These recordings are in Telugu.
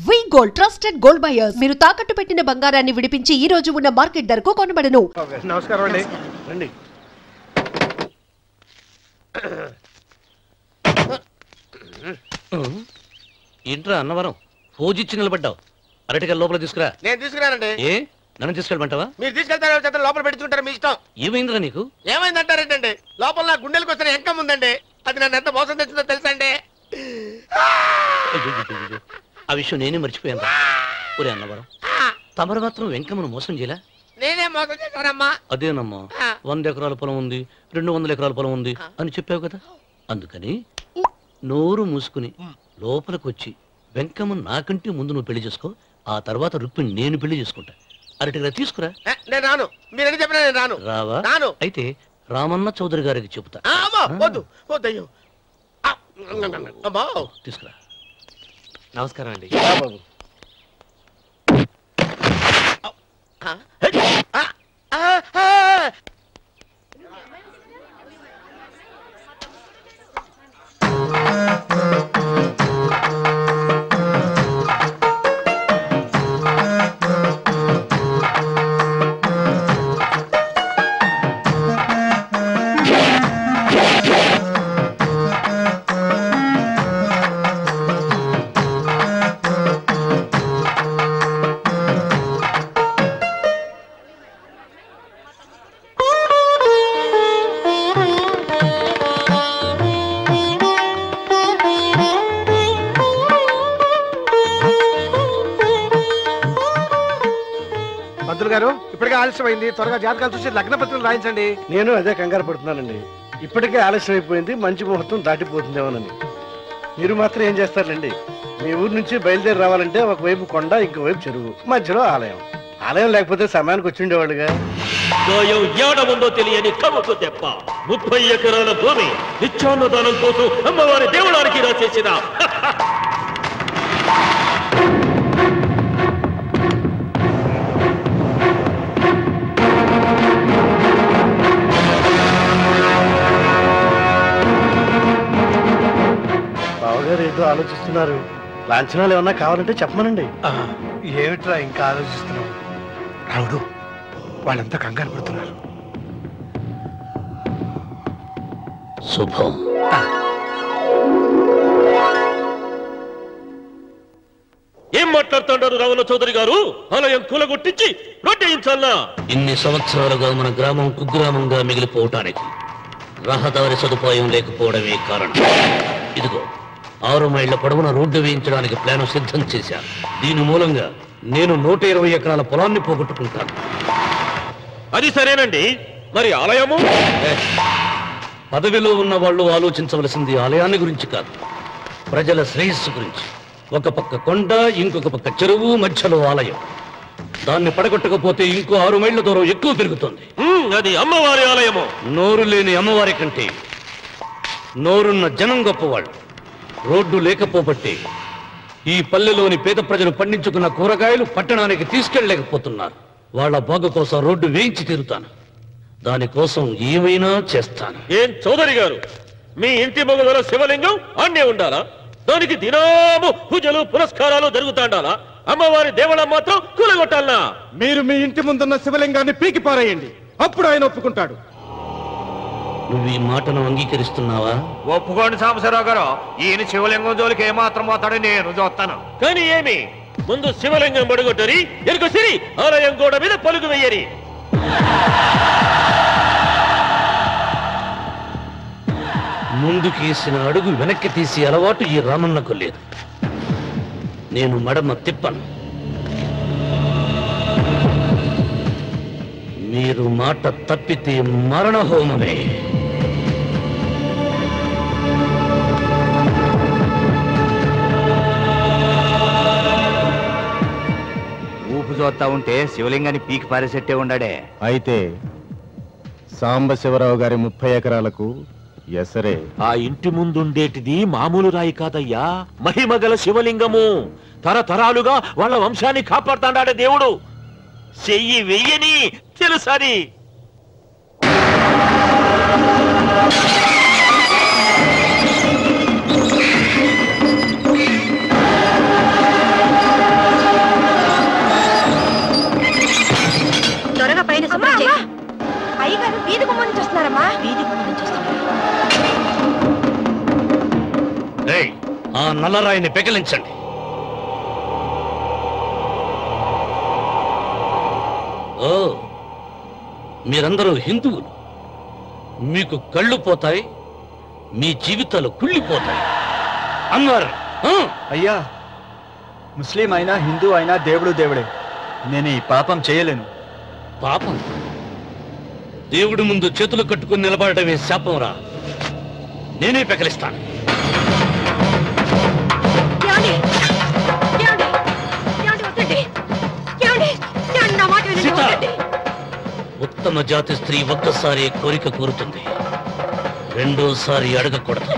వి గోల్డ్ ట్రస్టెడ్ గోల్డ్ బయర్స్. మీరు తాకట్టు పెట్టిన బంగారాన్ని విడిపించి ఈ రోజు ఉన్న మార్కెట్ ధరకు కొనబడను. నమస్కారం అండి. రండి. ఏంట్రా అన్నవరం పూజిచ్చి నిలబడ్డావు? అరటిగా లోపల తీసుకురా. నేను తీసుకురానండి. ఏ నన్ను తీసుకెళ్ళమంటావా? మీరు తీసుకెళ్తారు, లోపల పెట్టుకుంటారు, మీ ఇష్టం. ఏమైందిరా నీకు? ఏమైందంటారేంటండి? లోపల నా గుండెలకు వచ్చిన ఎంకం ఉందండి. అది నన్ను ఎంత మోసం తెచ్చిందో తెలుసా అండి? ఆ విషయం నేనే మర్చిపోయాను. ఒరే అన్నవరం, తమరు మాత్రం వెంకమ్మను మోసం చేయలే? నేనే మోసం చేశానమ్మా. అదేనమ్మా, 100 ఎకరాల పొలం ఉంది, 200 ఎకరాల పొలం ఉంది అని చెప్పావు కదా. అందుకని నోరు మూసుకుని లోపలికి వచ్చి వెంకమ్మను నాకంటే ముందు నువ్వు పెళ్లి చేసుకో. ఆ తర్వాత రుక్మిణి నేను పెళ్లి చేసుకుంటా. అరటిగా తీసుకురా. నేను రాను. మీరని చెప్పినా నేను రాను. రావా? రాను. అయితే రామన్న చౌదరి గారికి చెబుతా. వద్దు వద్దయ్యో. తీసుకురా. నమస్కారం అండి. బాబు గారు, ఇప్పటికే ఆలస్యమైంది. త్వరగా జాతకాలు చూసి లగ్న పత్రికలు రాయించండి. నేను అదే కంగారు పడుతున్నానండి. ఇప్పటికే ఆలస్యం అయిపోయింది, మంచి ముహూర్తం దాటిపోతుందేమోనని. మీరు మాత్రం ఏం చేస్తారండి? మీ ఊరు నుంచి బయలుదేరి రావాలంటే ఒకవైపు కొండ, ఇంకోవైపు చెరువు, మధ్యలో ఆలయం. ఆలయం లేకపోతే సమయానికి వచ్చి ఉండేవాళ్ళుగా. ఏడముందో తెలియని కవుకు తెప్ప 30 ఎకరాల భూమి నిత్యాన్నదానం కోసం అమ్మవారి దేవుడానికి రాసేసిన బావగారు ఏదో ఆలోచిస్తున్నారు. లాంఛనాలు ఏమన్నా కావాలంటే చెప్పమనండి. ఏమిట్రా ఇంకా ఆలోచిస్తున్నావు? రావుడు, వాళ్ళంతా కంగారు పడుతున్నారు. శుభం. ఏం మాట్లాడుతున్నారు రావణ చౌదరి గారు? ఆలయం కూలగొట్టించి రొట్టేయించాలా? ఇన్ని సంవత్సరాలుగా మన గ్రామం కుగ్రామంగా మిగిలిపోవటానికి రహదారి సదుపాయం లేకపోవడమే కారణం. ఇదిగో 6 మైళ్ళ పొడవున రోడ్డు వేయించడానికి ప్లాను సిద్ధం చేశాను. దీని మూలంగా నేను 120 ఎకరాల పొలాన్ని పోగొట్టుకుంటాను. అది సరేనండి, మరి ఆలయము? పదవిలో ఉన్న వాళ్ళు ఆలోచించవలసింది ఆలయాన్ని గురించి కాదు, ప్రజల శ్రేయస్సు గురించి. ఒక పక్క కొండ, ఇంకొక పక్క చెరువు, మధ్యలో ఆలయం. దాన్ని పడగొట్టకపోతే ఇంకో 6 మైళ్ళ దూరం ఎక్కువ పెరుగుతుంది. అది అమ్మవారి ఆలయము. నోరు లేని అమ్మవారి కంటే నోరున్న జనం గొప్పవాళ్ళు. రోడ్డు లేకపోబట్టే ఈ పల్లెలోని పేద ప్రజలు పండించుకున్న కూరగాయలు పట్టణానికి తీసుకెళ్లలేకపోతున్నారు. వాళ్ళ బాగు కోసం రోడ్డు వేయించి తీరుతాను. దానికోసం ఏమైనా చేస్తాను. ఏం చౌదరి గారు, మీ ఇంటి మొగల శివలింగం అన్నే ఉండాలా? దానికి దినాము పూజలు పురస్కారాలు జరుగుతాండాలా? అమ్మవారి దేవాలయం మాత్రం కూలగొట్టాలనా? మీరు మీ ఇంటి ముందున్న శివలింగాన్ని పీకి పారేయండి, అప్పుడు ఆయన ఒప్పుకుంటాడు. నువ్వు ఈ మాటను అంగీకరిస్తున్నావా? ఒప్పుకోండి సాంబశివరావు గారు. ఈయన శివలింగం జోలికి ఏమాత్రం పోతాడో నేను చూస్తాను. కానీ ఏమి, ముందు శివలింగం పడగొట్టరి, ఎరుక సిరి ఆలయం గోడ మీద పలుగు వెయ్యరి. ముందుకేసిన అడుగు వెనక్కి తీసి అలవాటు ఈ రామన్నకు లేదు. నేను మడమ తిప్పను. మీరు మాట తప్పితే మరణహోమమే. ఊపు చూస్తా ఉంటే శివలింగాన్ని పీకి పారేసెట్టే ఉండాడే. అయితే సాంబశివరావు గారి 30 ఎకరాలకు ఎసరే. ఆ ఇంటి ముందుండేటిది మామూలు రాయి కాదయ్యా, మహిమగల శివలింగము. తరతరాలుగా వాళ్ళ వంశాన్ని కాపాడుతాడే దేవుడు. చెయ్యి వెయ్యని తెలుసని. నల్లరాయిని పెకిలించండి. ఓ, మీరందరూ హిందువులు. మీకు కళ్ళు పోతాయి, మీ జీవితాలు కుళ్ళిపోతాయి అన్నారు. అయ్యా, ముస్లిం అయినా హిందూ అయినా దేవుడు దేవుడే. నేను ఈ పాపం చేయలేను. పాపం? దేవుడి ముందు చేతులు కట్టుకుని నిలబడటమే శాపం రా. నేనే పెకలిస్తాను. ఉత్తమ జాతి స్త్రీ ఒక్కసారి కోరిక కోరుతుంది, రెండోసారి అడగకూడదు.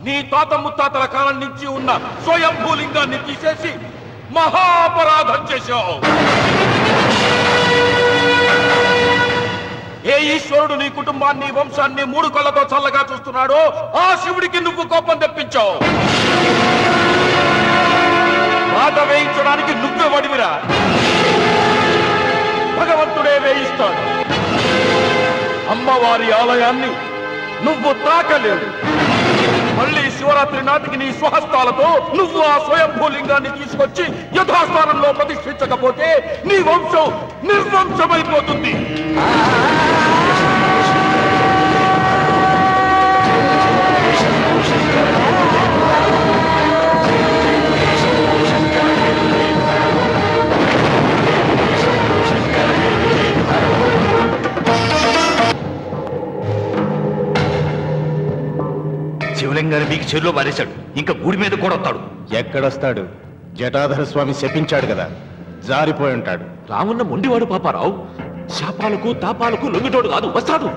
నీ తాత ముత్తాతల కాలం నుంచి ఉన్న స్వయంభూలింగాన్ని తీసేసి మహాపరాధం చేశావు. ఏ ఈశ్వరుడు నీ కుటుంబాన్ని వంశాన్ని 3 కళ్ళతో చల్లగా చూస్తున్నాడో ఆ శివుడికి నువ్వు కోపం తెప్పించావు. బాధ వేయించడానికి నువ్వే వడివిరా, భగవంతుడే వేయిస్తాడు. అమ్మవారి ఆలయాన్ని నువ్వు తాకలేవు. మళ్ళీ శివరాత్రి నాటికి నీ స్వహస్తాలతో నువ్వు ఆ స్వయంభూలింగాన్ని తీసుకొచ్చి యథాస్థానంలో ప్రతిష్ఠించకపోతే నీ వంశం నిర్వంశమైపోతుంది. శివలింగాన్ని మీకు చెరులో పారేశాడు. ఇంకా గుడి మీద కూడా వస్తాడు. ఎక్కడొస్తాడు? జటాధర స్వామి శపించాడు కదా, జారిపోయి ఉంటాడు. రామున్న మొండివాడు పాపారావు. శాపాలకు తాపాలకు లొంగిటోడు కాదు, వస్తాడు.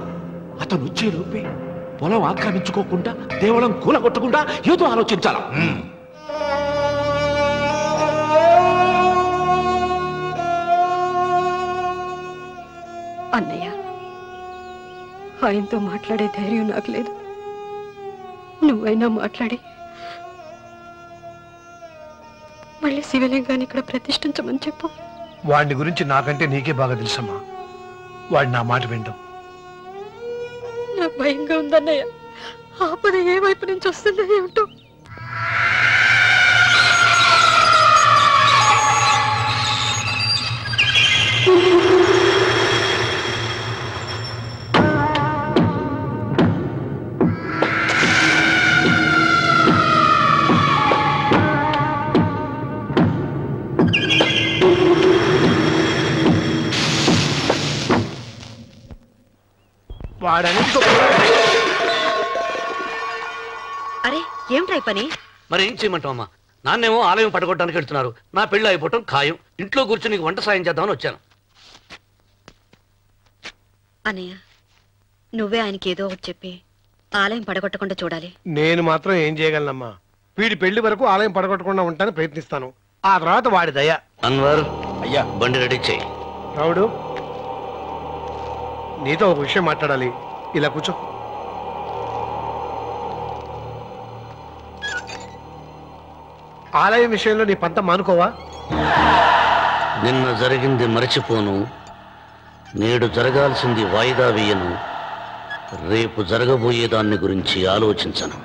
అతను వచ్చే లోపే పొలం ఆక్రమించుకోకుండా, దేవళం కూలగొట్టకుండా ఏదో ఆలోచించాలా. అన్నయ్య, ఆయనతో మాట్లాడే ధైర్యం నాకు లేదు. నువ్వైనా మాట్లాడి మళ్ళీ శివలింగాన్ని ఇక్కడ ప్రతిష్ఠించమని చెప్పు. వాడిని గురించి నాకంటే నీకే బాగా తెలుసమ్మా. వాడు నా మాట వింటాం. నాకు భయంగా ఉందన్నయ్య. ఆపద ఏ వైపు నుంచి వస్తుందో ఏమిటో. అరే ఏమిటా పని? మరి ఏం చేయమంటావమ్మా? నాన్నేమో ఆలయం పడగొట్టడానికి వెళ్తున్నారు. నా పెళ్లి అయిపోవటం ఖాయం. ఇంట్లో కూర్చొని నీకు వంట సాయం చేద్దామని వచ్చాను. అన్నయ్య, నువ్వే ఆయనకి ఏదో ఒకటి చెప్పి ఆలయం పడగొట్టకుండా చూడాలి. నేను మాత్రం ఏం చేయగలనమ్మా? వీడి పెళ్లి వరకు ఆలయం పడగొట్టకుండా ఉంటాను ప్రయత్నిస్తాను. ఆ తర్వాత వాడి దయ. అన్వర్, అయ్యా బండి రెడీ చేయి. రావుడు, నీతో ఒక విషయం మాట్లాడాలి. ఇలా కూర్చో. ఆలయం విషయంలో నీ పంత మానుకోవా? నిన్న జరిగింది మరచిపోను. నేడు జరగాల్సింది వాయిదా వేయను. రేపు జరగబోయే దాన్ని గురించి ఆలోచించను.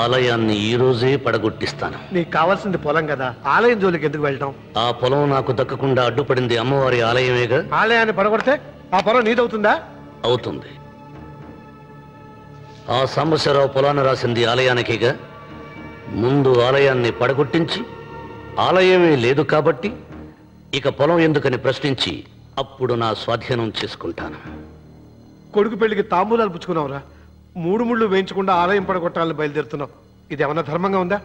ఆలయాన్ని ఈ రోజే పడగొట్టిస్తాను. నీకు కావాల్సింది పొలం కదా, ఆలయం జోలికి ఎందుకు వెళ్ళటం? ఆ పొలం నాకు దక్కకుండా అడ్డుపడింది అమ్మవారి ఆలయమేగా. ఆలయాన్ని పడగొడితే ఆ పొలం నీదవుతుందా? అవుతుంది. ఆ సాంబశివరావు పొలాన్ని రాసింది ఆలయానికేగా. ముందు ఆలయాన్ని పడగొట్టించి, ఆలయమే లేదు కాబట్టి ఇక పొలం ఎందుకని ప్రశ్నించి అప్పుడు నా స్వాధీనం చేసుకుంటాను. కొడుకు పెళ్లికి తాంబూలాలు పుచ్చుకున్నావురా. 3 ముళ్ళు వేయించకుండా ఆలయం పడగొట్టాలని బయలుదేరుతున్నావు. ఇది ఏమన్నా ధర్మంగా ఉందా?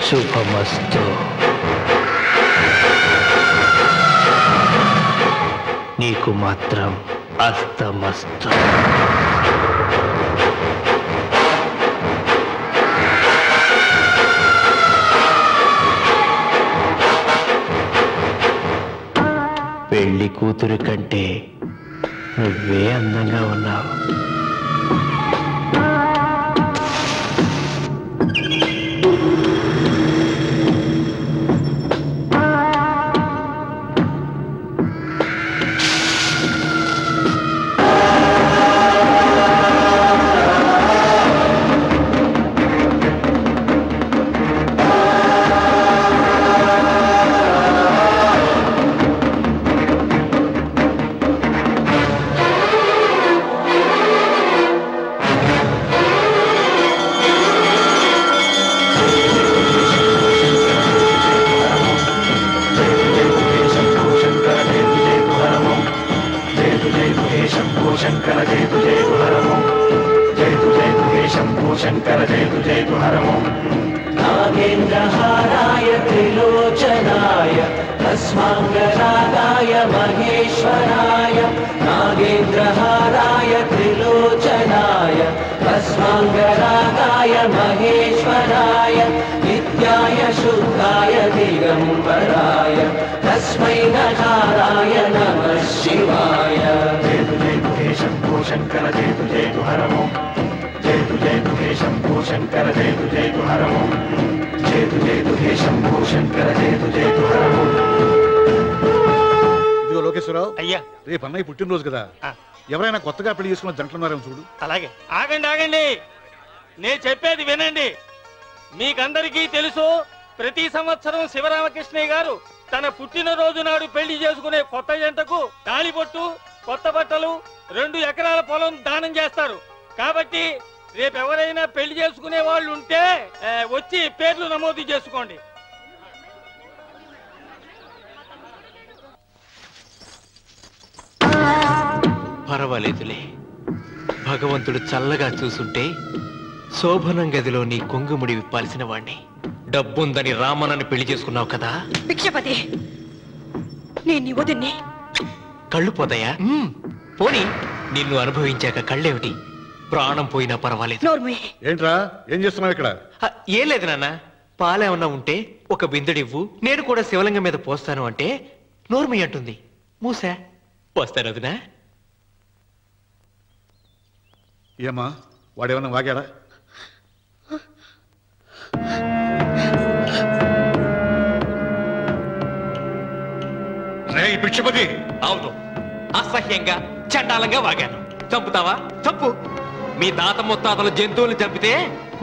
శుభమస్తు. నీకు మాత్రం అస్తమస్తు. పెళ్లి కూతురు కంటే నువ్వే అందంగా ఉన్నావు. नागेन्द्रहाराय त्रिलोचनाय तस्माङ्गरागाय महेश्वराय नागेन्द्रहाराय त्रिलोचनाय तस्माङ्गरागाय महेश्वराय नित्याय शुद्धाय दिगम्बराय तस्मै नकाराय नमः शिवाय। శంకర జయతు జయతు హరమో జయతు జయతు హే శంభో శంకర జయతు జయతు హరమో జయతు జయతు హే శంభో శంకర జయతు జయతు హరమో. ఇదిగో లోకేశ్వరరావు, అయ్యా రేపు అన్నయ్య పుట్టినరోజు కదా, ఎవరైనా కొత్తగా పెళ్లి చేసుకున్న జంటలున్నారేమో చూడు. అలాగే. ఆగండి ఆగండి, నేను చెప్పేది వినండి. మీకందరికీ తెలుసు, ప్రతి సంవత్సరం శివరామకృష్ణయ్య గారు తన పుట్టినరోజు నాడు పెళ్లి చేసుకునే కొత్త జంటకు తాళిబొట్టు, కొత్త బట్టలు, 2 ఎకరాల పొలం దానం చేస్తారు. కాబట్టి రేపు ఎవరైనా పెళ్లి చేసుకునే వాళ్ళు ఉంటే వచ్చి పేర్లు నమోదు చేసుకోండి. పర్వాలేదులే, భగవంతుడు చల్లగా చూసుంటే శోభనం గదిలో నీ కొంగుముడి విప్పాల్సిన వాణ్ణి. డబ్బుందని రామనని పెళ్లి చేసుకున్నావు కదా. భిక్షపతి, నేను నీ వదిన్ని. కళ్ళు పోతాయా? పోనీ, నిన్ను అనుభవించాక కళ్ళేమిటి, ప్రాణం పోయినా పర్వాలేదు. ఏంట్రా, ఏం చేస్తున్నావు ఇక్కడ? ఏం లేదు నాన్న, పాలేమన్నా ఉంటే ఒక బిందెడివ్వు, నేను కూడా శివలింగం మీద పోస్తాను అంటే నోర్మి అంటుంది. మూసా పోస్తాను వదినా. ఏమా, వాడేమన్నా వాగాడా? భిక్షపతి, అవును, అసహ్యంగా చండాలంగా వాగాను. చంపుతావా? చంపు. మీ తాత ముత్తాతలు జంతువులు చంపితే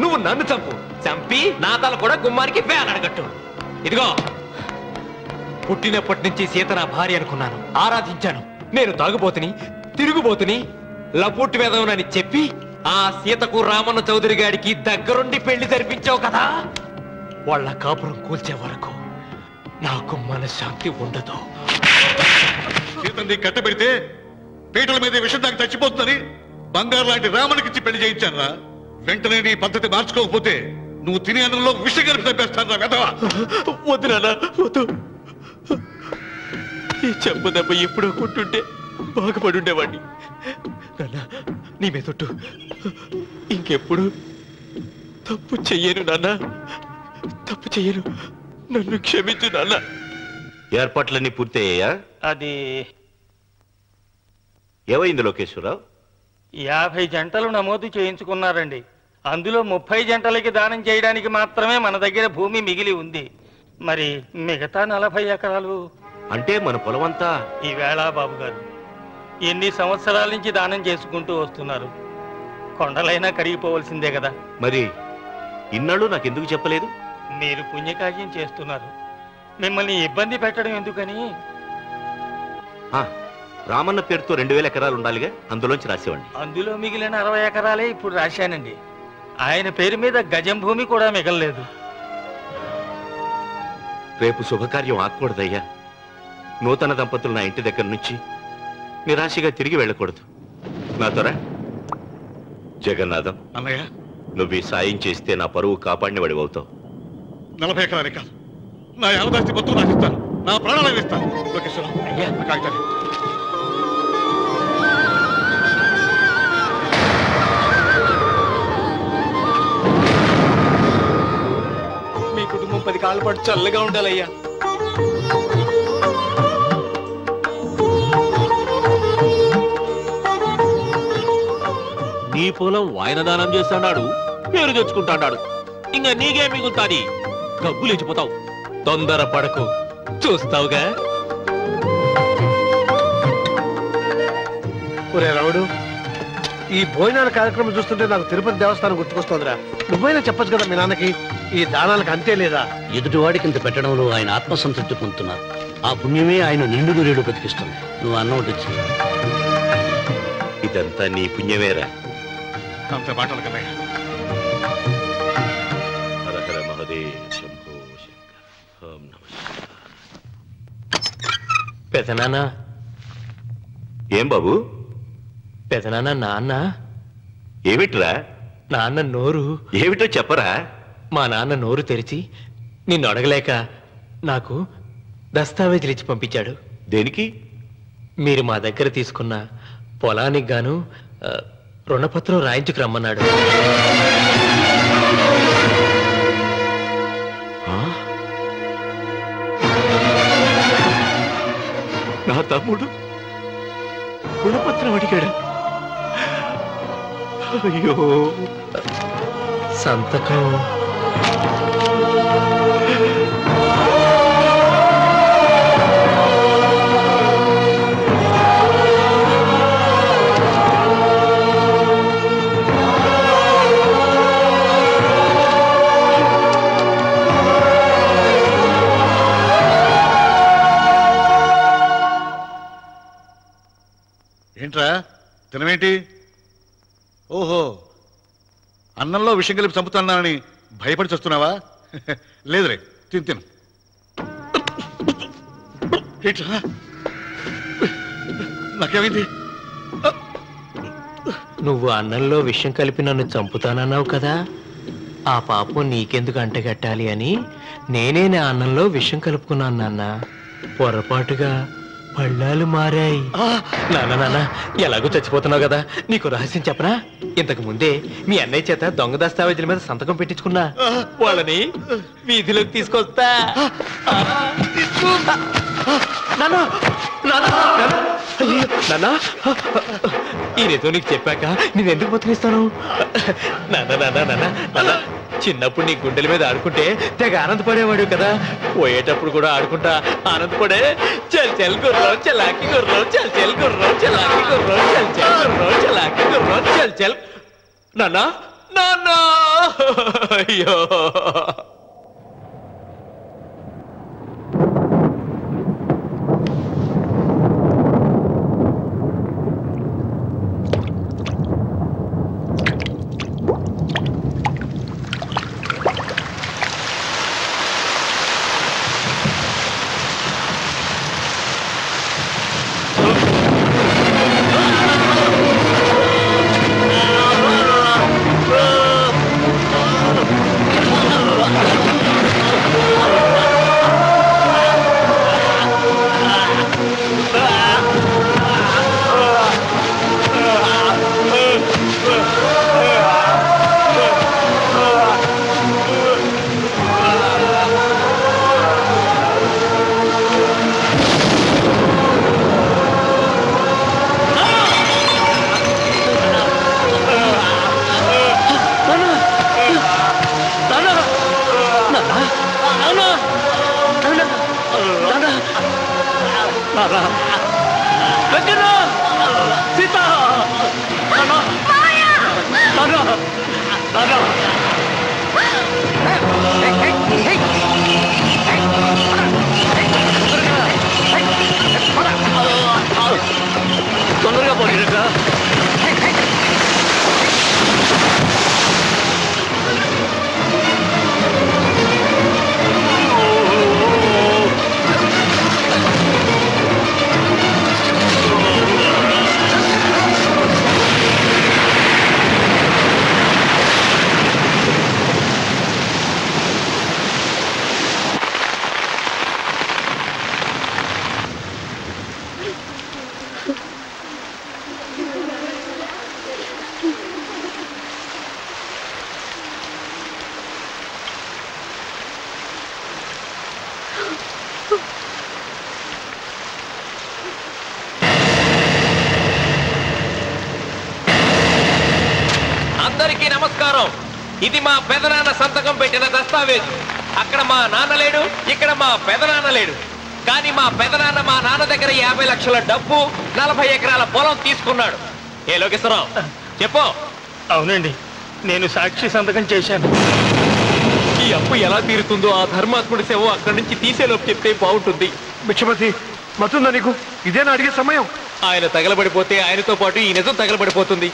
నువ్వు నన్ను చంపు. చంపి నా తల కూడా గుమ్మానికి వేలాడగట్టు. ఇదిగో, పుట్టినప్పటి నుంచి సీత నా భార్య అనుకున్నాను, ఆరాధించాను. నేను తాగుబోతుని, తిరుగుబోతుని, లపుట్టు వేదవునని చెప్పి ఆ సీతకు రామన్న చౌదరి గారికి దగ్గరుండి పెళ్లి జరిపించావు కదా. వాళ్ళ కాపురం కూల్చే వరకు నాకు మనశ్శాంతి ఉండదు. సీతని కట్టబెడితే పీటల మీద విషం దాకా చచ్చిపోతుందని బంగారు లాంటి రామునికిచ్చి పెళ్లి చేయించాను రా. వెంటనే నీ పద్ధతి మార్చుకోకపోతే నువ్వు తినే అన్నంలో విషం కలిపి తప్పేస్తాను రా వెధవా. వద్దు నాన్న, వద్దు. ఈ చెప్పు దెబ్బ ఎప్పుడో కొట్టుంటే బాగుపడి ఉండేవాడిని. నాన్న, నీ మీదొట్టు, ఇంకెప్పుడు తప్పు చెయ్యను నాన్న, తప్పు చెయ్యను. నన్ను క్షమించు నాన్న. ఏర్పాట్లన్నీ పూర్తయ్యాయా? అది ఏమైంది లోకేశ్వరరావు? 50 జంటలు నమోదు చేయించుకున్నారండి. అందులో 30 జంటలకి దానం చేయడానికి మాత్రమే మన దగ్గర భూమి మిగిలి ఉంది. మరి మిగతా 40 ఎకరాలు అంటే మన పొలమంతా ఈవేళ బాబు గారు ఎన్ని సంవత్సరాల నుంచి దానం చేసుకుంటూ వస్తున్నారు. కొండలైనా కరిగిపోవలసిందే కదా. మరి ఇన్నాళ్ళు నాకెందుకు చెప్పలేదు? మీరు పుణ్యకార్యం చేస్తున్నారు, మిమ్మల్ని ఇబ్బంది పెట్టడం ఎందుకని. రామన్న పేరుతో 2000 ఎకరాలు ఉండాలిగా, అందులోంచి రాసేవాడిని. అందులో మిగిలిన 60 ఎకరాలే ఇప్పుడు రాశానండి. ఆయన పేరు మీద గజం భూమి కూడా మిగలలేదు. రేపు శుభకార్యం ఆకూడదయ్యా. నూతన దంపతులు నా ఇంటి దగ్గర నుంచి నిరాశగా తిరిగి వెళ్ళకూడదు. నాతోరా జగన్నాథం, అన్నయ్య, నువ్వు ఈ సాయం చేస్తే నా పరువు కాపాడిన వాడివి అవుతావు. 40 ఎకరాలే కాదు, నా యావదాస్తి మొత్తం నాకు ఇస్తాను, నా ప్రాణాలు ఇస్తాను. లోకేశ్వరరావు, అయ్యా కాగితాలు. మీ కుటుంబం 10 కాళ్ళ పాటు చల్లగా ఉండాలయ్యా. నీ పొలం వాయన దానం చేస్తాడు, పేరు తెచ్చుకుంటాడు. ఇంకా నీకే మిగులుతాది, గబ్బు లేచిపోతావు. తొందర పడకు, చూస్తావుగా. ఒరే రావుడు, ఈ భోజనాల కార్యక్రమం చూస్తుంటే నాకు తిరుపతి దేవస్థానం గుర్తుకొస్తోందిరా. నువ్వైనా చెప్పచ్చు కదా మీ నాన్నకి, ఈ దానాలకు అంతే లేదా? ఎదుటివాడికి ఇంత పెట్టడంలో ఆయన ఆత్మసంతృప్తి పొందుతున్నారు. ఆ పుణ్యమే ఆయన నిండు నూరేడు బతికిస్తుంది. నువ్వు అన్నం వచ్చి ఇదంతా నీ పుణ్యమేరా. అంత మాటలు కన్నయ్య. హర హర మహదేవ్ శంభో శంకర. ఓం నమః శివాయ. పెదనాన్న. ఏం బాబు? పెదనాన్న, నాన్న. ఏమిట్రా? నాన్న నోరు. ఏమిటో చెప్పరా? మా నాన్న నోరు తెరిచి నిన్ను అడగలేక నాకు దస్తావేజీలు ఇచ్చి పంపించాడు. దేనికి? మీరు మా దగ్గర తీసుకున్న పొలానికి గాను రుణపత్రం రాయించుకు రమ్మన్నాడు. నా తమ్ముడు రుణపత్రం అడిగాడు. అయ్యో సంతకం. ఏంట్రా తినమేంటి? ఓహో, అన్నంలో విషం కలిపి చంపుతున్నానని భయపడి చస్తున్నావా? లేదురే, తిను తిను. ఏంట్రా నాకేమైంది? నువ్వు అన్నంలో విషం కలిపి నన్ను చంపుతానన్నావు కదా, ఆ పాపం నీకెందుకు అంటగట్టాలి అని నేనే నా అన్నంలో విషం కలుపుకున్నాను నాన్న. పొరపాటుగా పళ్ళాలు మారాయి. నాన్న ఎలాగో చచ్చిపోతున్నావు కదా, నీకు రహస్యం చెప్పనా? ఇంతకు ముందే మీ అన్నయ్య చేత దొంగ దస్తావేజీల మీద సంతకం పెట్టించుకున్నా. వాళ్ళని వీధిలోకి తీసుకొస్తా. నాన్న ఈయనతో నీకు చెప్పాక నేను ఎందుకు బతికిస్తాను? నాన్న చిన్నప్పుడు నీ గుండెల మీద ఆడుకుంటే తెగ ఆనందపడేవాడు కదా, పోయేటప్పుడు కూడా ఆడుకుంటా ఆనందపడే. చల్ చల్ గుర్రం చలాకి గుర్రం, చల్ చల్ గుర్రం చలాకి గుర్రం, చల్ చల్ గుర్రం చలాకి గుర్రం, చల్ చల్. నాన్న నాన్న అయ్యో తొందరగా పోయినట్రా. అందరికీ నమస్కారం. ఇది మా పెదనాన్న సంతకం పెట్టిన దస్తావేజు. అక్కడ మా నాన్న లేడు, ఇక్కడ మా పెదనాన్న లేడు. కానీ మా పెదనాన్న మా నాన్న దగ్గర 50 లక్షల డబ్బు, 40 ఎకరాల పొలం తీసుకున్నాడు. ఏ లోకేశ్వరరావు చెప్పు. అవునండి, నేను సాక్షి సంతకం చేశాను. ఈ అప్పు ఎలా తీరుతుందో ఆ ధర్మాత్ముడి సేవ అక్కడి నుంచి తీసేలోపు చెప్తే బాగుంటుంది. భిక్షపతి మతుందా నీకు? ఇదేనా అడిగే సమయం? ఆయన తగలబడిపోతే ఆయనతో పాటు ఈ నిజం తగలబడిపోతుంది.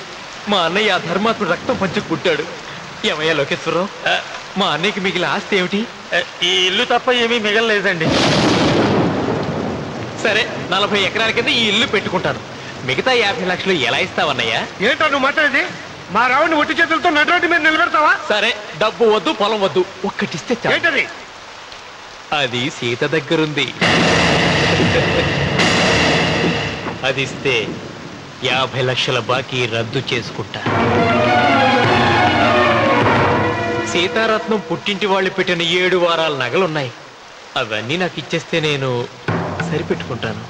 మా అన్నయ్య ఆ ధర్మాత్ముడు రక్తం పంచుకుంటాడు. ఏమయ్యా లోకేశ్వరరావు, మా అన్నయ్యకి మిగిలిన ఆస్తి ఏమిటి? ఈ ఇల్లు తప్ప ఏమీ మిగలలేదండి. సరే, 40 ఎకరాల కింద ఈ ఇల్లు పెట్టుకుంటాను. మిగతా 50 లక్షలు ఎలా ఇస్తావన్నయ్యా? ఏంటో నువ్వు మాట్లాడేది? మా రావుని ఒట్టి చేతులతో నటుడి మీద నిలబెడతావా? సరే, డబ్బు వద్దు, పొలం వద్దు, ఒక్కటిస్తే చాలు. ఏంటది? అది సీత దగ్గరుంది. అది ఇస్తే 50 లక్షల బాకీ రద్దు చేసుకుంటా. సీతారత్నం పుట్టింటి వాళ్ళు పెట్టిన 7 వారాల నగలున్నాయి. అవన్నీ నాకు ఇచ్చేస్తే నేను సరిపెట్టుకుంటాను.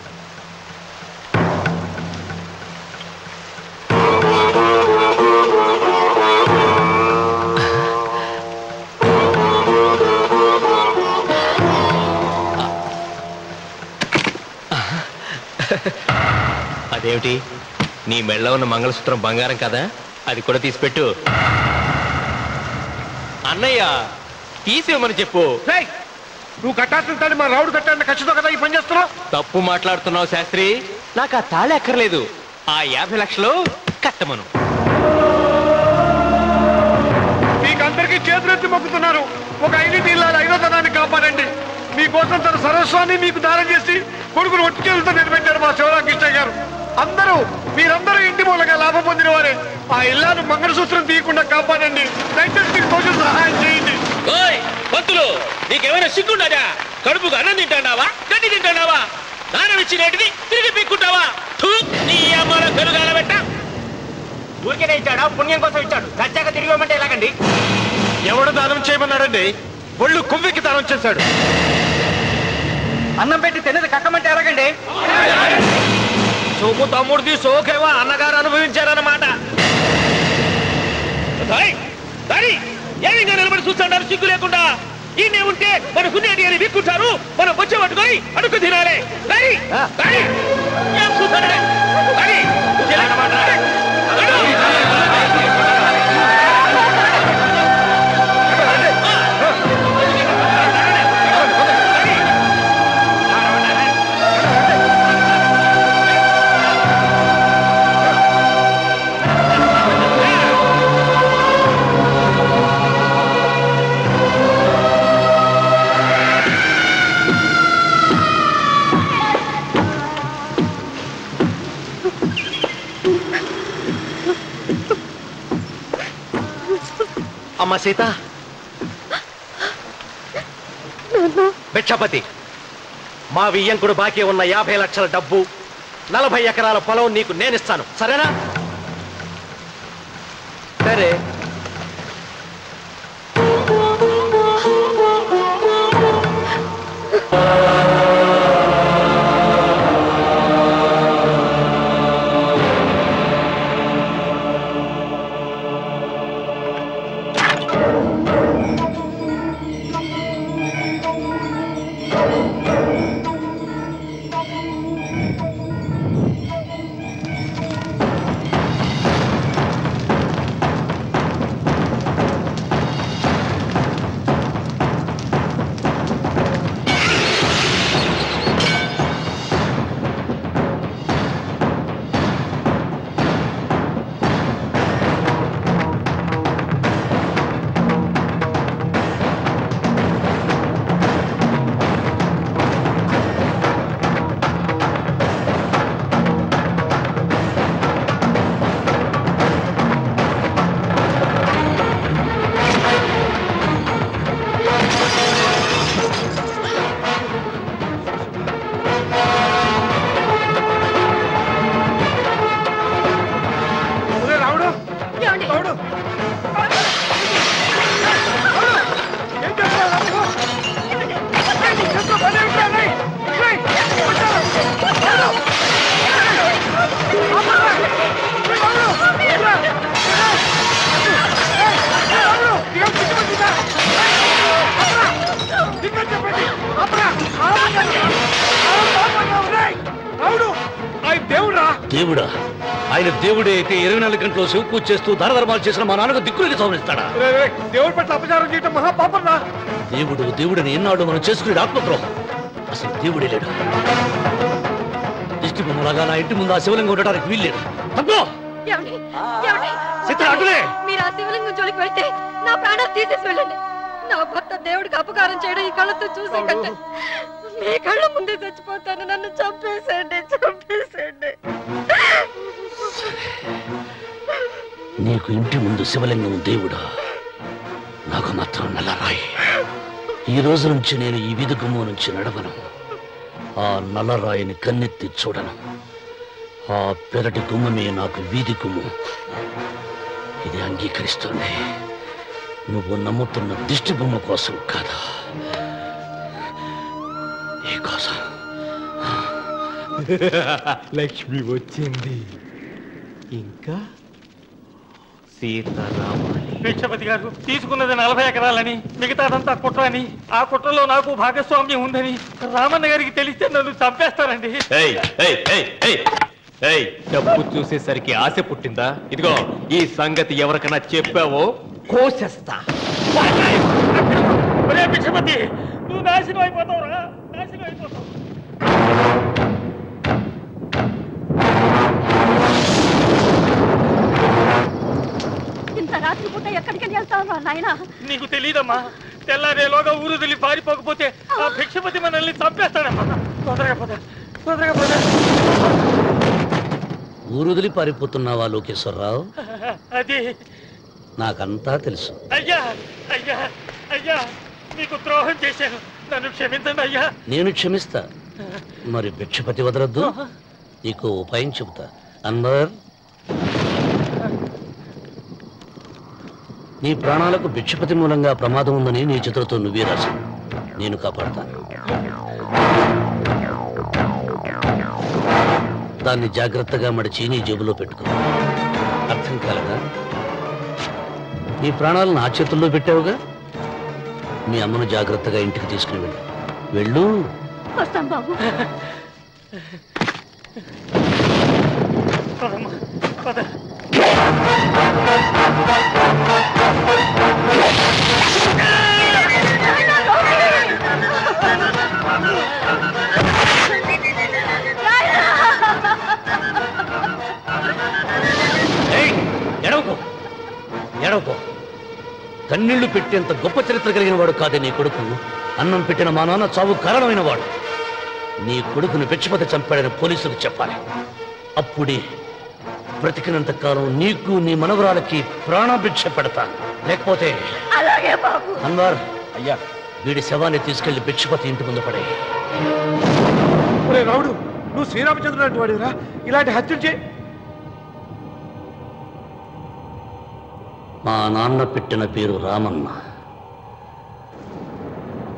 ఏమిటి నీ మెళ్ళ ఉన్న మంగళసూత్రం బంగారం కదా, అది కూడా తీసిపెట్టు. అన్నయ్య తీసేమని చెప్పు. నువ్వు కట్టాల్సిన మా రావుడు కట్టాలని ఖచ్చితంగా కదా ఈ పని చేస్తున్నావు. తప్పు మాట్లాడుతున్నావు శాస్త్రి. నాకు ఆ తాళి అక్కర్లేదు, ఆ 50 లక్షలు కట్టమను. మీకందరికీ చేతులెత్తి మొక్కుతున్నారు, ఒక ఐదింటి ఇల్లాలి ఐదోతనాన్ని కాపాడండి. మీకోసం తన సర్వస్వాన్ని మీకు దానం చేసి కొడుకును ఒట్టి చేతులతో నిలబెట్టారు మా శివరామకృష్ణ గారు. మీరందరూ ఇంటి మూలంగా లాభం పొందిన వారే. ఆ ఇల్లాను మంగళసూత్రం తీయకుండా కాపాడండి. దయచేసి మీకు తోచిన సహాయం చేయండి. పంతులు, నీకేమైనా సిగ్గుండదా? కడుపుకు అన్నం తింటాడావా, గడ్డి తింటాడావా? దానం ఇచ్చినట్టుది తిరిగి పీక్కుంటావా? నీ అమ్మలో పెరుగాల పెట్ట. ఊరికేనే ఇచ్చాడా? పుణ్యం కోసం ఇచ్చాడు. నచ్చాక తిరిగి ఇవ్వమంటే ఎలాగండి? ఎవడు దానం చేయమన్నాడండి? ఒళ్ళు కొవ్వెక్కి దానం చేశాడు. అన్నం పెట్టి తిన్నది కక్కమంటే ఎలాగండి? సోకు తమ్ముడిది సోకేవా అన్నగారు అనుభవించారన్నమాట. ఏమి నిలబడి చూస్తాడారు సిగ్గు లేకుండా? ఈయనే ఉంటే మన పుణ్యాన్ని అని విక్కుంటారు, మనం వచ్చే పట్టుకొని అడుగు తినాలి. అమ్మ సీత, భిక్షపతి, మా వియ్యంకుడు బాకీ ఉన్న 50 లక్షల డబ్బు, 40 ఎకరాల పొలం నీకు నేనిస్తాను, సరేనా? సరే. దేవుడా? ఆయన దేవుడే అయితే 24 గంటలు శివ పూజ చేస్తూ దానధర్మాలు చేసిన మా నాన్నకు దిక్కులకి సౌరిస్తాడా? దేవుడి పట్ల అపచారం చేయటం మహాపాపం రా. దేవుడిని ఎన్నాడు మనం చేసుకునే ఆత్మద్రోహం. అసలు దేవుడే లేడు. దిష్టి బొమ్మలాగా నా ఇంటి ముందు ఆ శివలింగం ఉండడానికి వీల్లేదు. మీరు ఆ శివలింగం జోలికి వెళ్తే నా ప్రాణాలు తీసేసి వెళ్ళండి. నా భర్త దేవుడికి అపకారం చేయడం ఈ కళ్ళతో చూసే కంటే మీ కళ్ళ ముందే చచ్చిపోతాను. నన్ను చంపేసేయండి. నీకు ఇంటి ముందు శివలింగం దేవుడా, నాకు మాత్రం నల్లరాయి. ఈ రోజు నుంచి నేను ఈ వీధి గుమ్మ నుంచి నడవను. ఆ నల్లరాయిని కన్నెత్తి చూడను. ఆ పెరటి గుమ్మమే నాకు వీధి గుమ్ము. ఇది అంగీకరిస్తుంది. నువ్వు నమ్ముతున్న దిష్టి బొమ్మ కోసం కాదా, నీ కోసం. లక్ష్మి వచ్చింది. ఇంకా సీతారాముని. భిక్షపతి గారు తీసుకున్నది 40 ఎకరాలని, మిగతాదంతా కుట్ర అని, ఆ కుట్రలో నాకు భాగస్వామ్యం ఉందని రామన్న గారికి తెలిస్తే నన్ను చంపేస్తారండి. డబ్బు చూసేసరికి ఆశ పుట్టిందా? ఇదిగో ఈ సంగతి ఎవరికైనా చెప్పావో కోసేస్తా. పిచ్చిపతి, నువ్వు నాశనం అయిపోతావురా, నాశనం అయిపోతావు. ఇంత రాత్రి పూట ఎక్కడికి వెళ్తావు నాయనా? నీకు తెలీదమ్మా, తెల్లారేలోగా ఊరు తెలియ పారిపోకపోతే ఆ భిక్షపతి మనల్ని చంపేస్తాడమ్మా. తొందరగా పద, తొందరగా పద. ఊరుదిలి పారిపోతున్నావా లోకేశ్వరరావు? అది నాకంతా తెలుసు. అయ్యా అయ్యా అయ్యా, నీకు ద్రోహం చేశాను, నన్ను క్షమించండి అయ్యా. నేను క్షమిస్తా, మరి భిక్షపతి వదలొద్దు. నీకు ఉపాయం చెబుతా. అన్వర్, నీ ప్రాణాలకు భిక్షపతి మూలంగా ప్రమాదం ఉందని నీ చేతులతో నువ్వే రాసి నేను కాపాడతాను. దాన్ని జాగ్రత్తగా మడిచి నీ జేబులో పెట్టుకో. అర్థం కాలగా? నీ ప్రాణాలు నా చేతుల్లో పెట్టావుగా. మీ అమ్మను జాగ్రత్తగా ఇంటికి తీసుకుని వెళ్ళు. వెళ్ళు. వస్తాం బాబు. ఎడవకో. కన్నీళ్లు పెట్టేంత గొప్ప చరిత్ర కలిగిన వాడు కాదే నీ కొడుకు. అన్నం పెట్టిన మా నాన్న చావు కారణమైన వాడు. నీ కొడుకును భిక్షపతి చంపాడని పోలీసులకు చెప్పాలి. అప్పుడే బ్రతికినంత కాలం నీకు నీ మనవరాలకి ప్రాణభిక్ష పెడతాను. లేకపోతే అన్వర్, అయ్యా, వీడి శవాన్ని తీసుకెళ్లి భిక్షపతి ఇంటి ముందు పడే. రావుడు, నువ్వు శ్రీరామచంద్రుడు లాంటి వాడిరా, ఇలాంటి హత్యలు చే. మా నాన్న పెట్టిన పేరు రామన్న,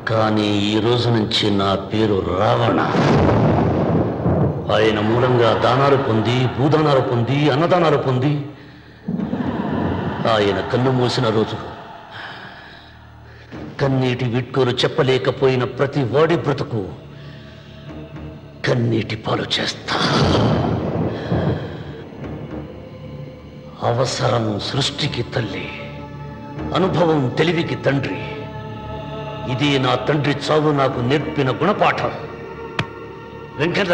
కానీ ఈ రోజు నుంచి నా పేరు రావణ. ఆయన మూలంగా దానాలు పొంది, భూదానాలు పొంది, అన్నదానాలు పొంది ఆయన కన్ను మూసిన రోజు కన్నీటి విట్కోలు చెప్పలేకపోయిన ప్రతి వాడి బ్రతుకు కన్నీటి పాలు చేస్తా. అవసరం సృష్టికి తల్లి, అనుభవం తెలివికి తండ్రి. ఇది నా తండ్రి చావు నాకు నేర్పిన గుణపాఠం. వెంకట,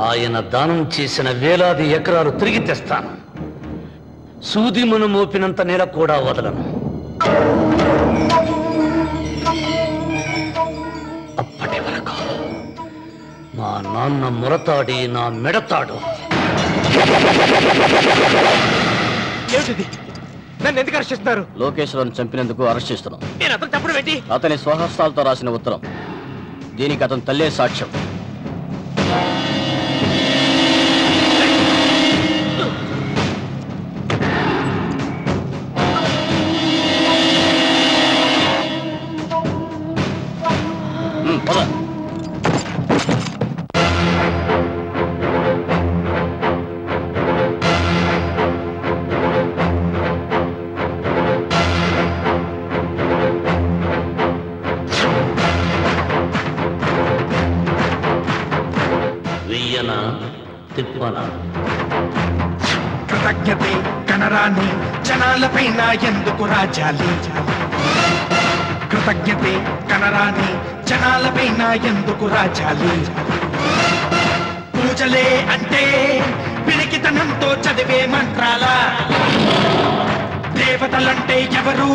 ఆయన దానం చేసిన వేలాది ఎకరాలు తిరిగి తెస్తాను. సూది మనం మోపినంత నేల కూడా వదలను. అప్పటి వరకు మా నాన్న మొరతాడి నా మెడతాడు. ఏమిటిది? నన్ను ఎందుకు అరెస్ట్ చేస్తున్నారు? లోకేశ్వరను చంపినందుకు అరెస్ట్ చేస్తున్నాం. నేను అతను తప్పుడు పెట్టి అతని స్వహస్తాలతో రాసిన ఉత్తరం. దీనికి అతను తల్లే సాక్ష్యం. పద. తిప్పనా? కృతజ్ఞతే కనరాని జనాలపైన ఎందుకు రాజాలి? కృతజ్ఞతే కనరాని జనాలపైన ఎందుకు రాజాలి? పూజలే అంటే పిరికితనంతో చదివే మంత్రాల, దేవతలంటే ఎవరు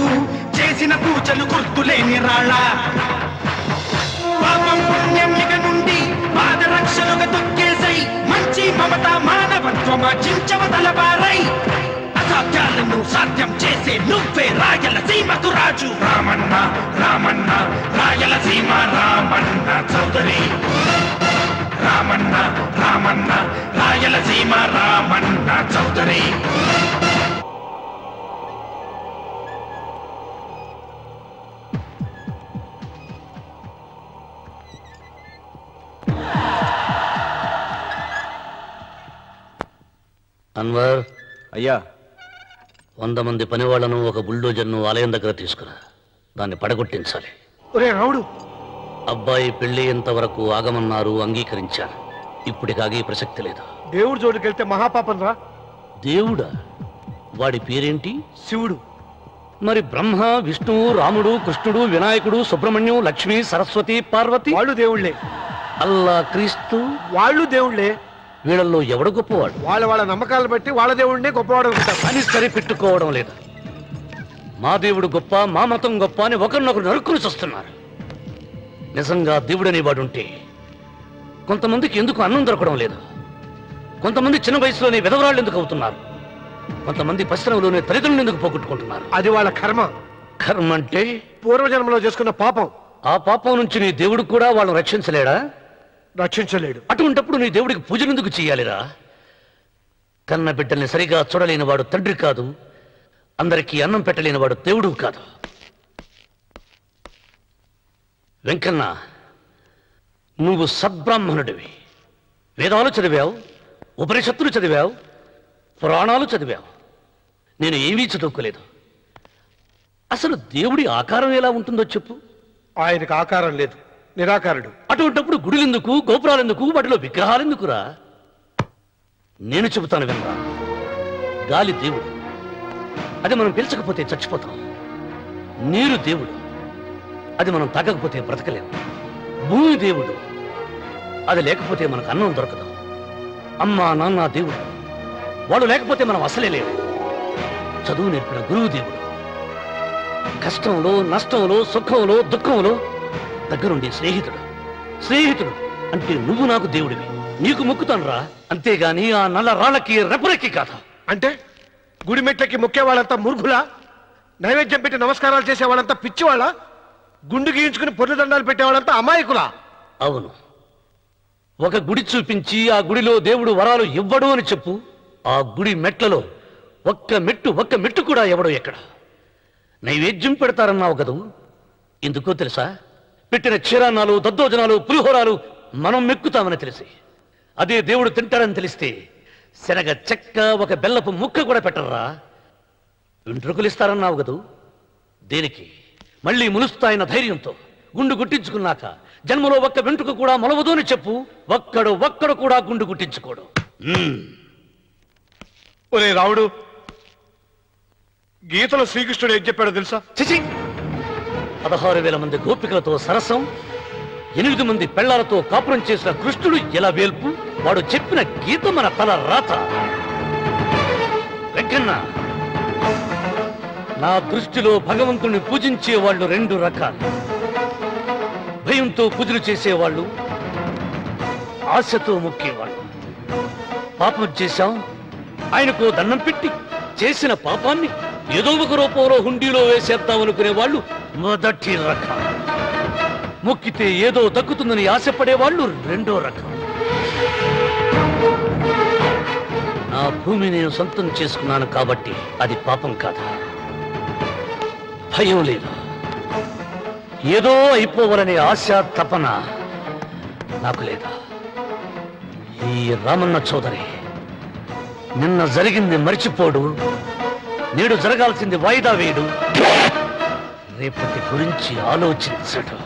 చేసిన పూజలు గుర్తులేని రాళ్ళ. పాపం పుణ్యం ఇక నుండి పాదరక్షలుగా తొక్కేసై మంచి మమత మానవత్వమా చించవతలబారై అసాధ్యాలను సాధ్యం చేసే నువ్వే రాయలసీమకు రాజు. రామన్న రామన్న రాయలసీమ రామన్న చౌదరి. రామన్న రామన్న రాయలసీమ రామన్న చౌదరి. అన్వర్, అయ్యా, 100 మంది పనివాళ్లను ఒక బుల్డోజర్ను ఆలయం దగ్గర తీసుకురా. దాన్ని పడగొట్టించాలి. రావుడు, అబ్బాయి పెళ్లి ఎంతవరకు ఆగమన్నారు, అంగీకరించాను. ఇప్పటికాగే ప్రసక్తి లేదు. దేవుడు జోడికెళ్తే మహాపాపం రా. దేవుడా? వాడి పేరేంటి? శివుడు. మరి బ్రహ్మ, విష్ణువు, రాముడు, కృష్ణుడు, వినాయకుడు, సుబ్రహ్మణ్యం, లక్ష్మి, సరస్వతి, పార్వతి వాళ్ళు దేవుళ్లే. అల్లా, క్రీస్తు వాళ్ళు దేవుళ్లే. వీళ్ళల్లో ఎవడు గొప్పవాడు? వాళ్ళ నమ్మకాలను బట్టి వాళ్ళ దేవుడినే గొప్పవాడు అని సరిపెట్టుకోవడం లేదు. మా దేవుడు గొప్ప, మా మతం గొప్ప అని ఒకరినొకరు నరుక్కుని చూస్తున్నారు. నిజంగా దేవుడని వాడుంటే కొంతమందికి ఎందుకు అన్నం దొరకడం లేదు? కొంతమంది చిన్న వయసులోనే విధవరాళ్ళు ఎందుకు అవుతున్నారు? కొంతమంది పరిశ్రమలోనే తల్లిదండ్రులు ఎందుకు పోగొట్టుకుంటున్నారు? అది వాళ్ళ కర్మ. కర్మ అంటే పూర్వజన్మలో చేసుకున్న పాపం. ఆ పాపం నుంచి నీ దేవుడు కూడా వాళ్ళని రక్షించలేడా? రక్షించలేడు. అటువంటప్పుడు నీ దేవుడికి పూజలు ఎందుకు చెయ్యాలిరా? కన్న బిడ్డల్ని సరిగా చూడలేని వాడు తండ్రి కాదు, అందరికీ అన్నం పెట్టలేని వాడు దేవుడు కాదు. వెంకన్న, నువ్వు సద్బ్రాహ్మణుడివి. వేదాలు చదివావు, ఉపనిషత్తులు చదివావు, పురాణాలు చదివావు. నేను ఏమీ చదువుకోలేదు. అసలు దేవుడి ఆకారం ఎలా ఉంటుందో చెప్పు. ఆయనకు ఆకారం లేదు, నిరాకారుడు. అటువంటప్పుడు గుడులెందుకు, గోపురాలెందుకు, వాటిలో విగ్రహాలెందుకురా? నేను చెబుతాను వినరా. గాలి దేవుడు, అది మనం పీల్చకపోతే చచ్చిపోతాం. నీరు దేవుడు, అది మనం తాగకపోతే బ్రతకలేము. భూమి దేవుడు, అది లేకపోతే మనకు అన్నం దొరకదు. అమ్మ, నాన్న దేవుడు, వాళ్ళు లేకపోతే మనం అసలే లేవు. చదువు నేర్పిన గురువు దేవుడు, కష్టంలో, నష్టంలో, సుఖంలో, దుఃఖంలో దగ్గరుండే స్నేహితుడు. స్నేహితుడు అంటే నువ్వు నాకు దేవుడివి, నీకు మొక్కుతాను రా. అంతేగాని ఆ నల్ల రాళ్ళకి రెపరెక్కి కాదు. అంటే గుడి మెట్లకి మొక్కే వాళ్ళంతా మూర్ఖులా? నైవేద్యం పెట్టి నమస్కారాలు చేసే వాళ్ళంతా పిచ్చివాళ్ళ? గుండు గీయించుకుని పొర్లు దండాలు పెట్టేవాళ్ళంతా అమాయకులా? అవును. ఒక గుడి చూపించి ఆ గుడిలో దేవుడు వరాలు ఇవ్వడు అని చెప్పు. ఆ గుడి మెట్లలో ఒక్క మెట్టు కూడా ఎవడో ఎక్కడ. నైవేద్యం పెడతారన్నావు కదూ, ఎందుకో తెలుసా? పెట్టిన క్షీరాన్నాలు, దద్దోజనాలు, పులిహోరాలు మనం మెక్కుతామని తెలిసి, అదే దేవుడు తింటారని తెలిస్తే శనగ చెక్క, ఒక బెల్లపు ముక్క కూడా పెట్టర్రా. వెంట్రుకలు ఇస్తారన్నావు కదూ, దేనికి? మళ్ళీ ములుస్తాయన్న ధైర్యంతో. గుండు గుట్టించుకున్నాక జన్మలో ఒక్క వెంట్రుక కూడా మొలవదు అని చెప్పు. ఒక్కడు కూడా గుండు గుట్టించుకోడు. ఒరే రావుడు, గీతలో శ్రీకృష్ణుడు ఏం చెప్పాడో తెలుసా? 16,000 మంది గోపికలతో సరసం, 8 మంది పెళ్లాలతో కాపురం చేసిన కృష్ణుడు ఎలా వేల్పు? వాడు చెప్పిన గీత మన తల రాత. వెంకన్న, నా దృష్టిలో భగవంతుని పూజించే వాళ్ళు 2 రకాలు. భయంతో పూజలు చేసేవాళ్ళు, ఆశతో మొక్కేవాళ్ళు. పాపం చేశాం, ఆయనకు దండం పెట్టి చేసిన పాపాన్ని ఏదో ఒక రూపంలో హుండీలో వేసేద్దామనుకునే వాళ్ళు మొదటి రకం. మొక్కితే ఏదో దక్కుతుందని ఆశపడేవాళ్ళు 2వ రకం. నా భూమి నేను సొంతం చేసుకున్నాను కాబట్టి అది పాపం కాదా? భయం లేదు, ఏదో అయిపోవాలనే ఆశ, తపన నాకు లేదా? ఈ రామన్న చౌదరి నిన్న జరిగింది మర్చిపోడు, నేడు జరగాల్సింది వాయిదా వేయడు, రేపటి గురించి ఆలోచించడు.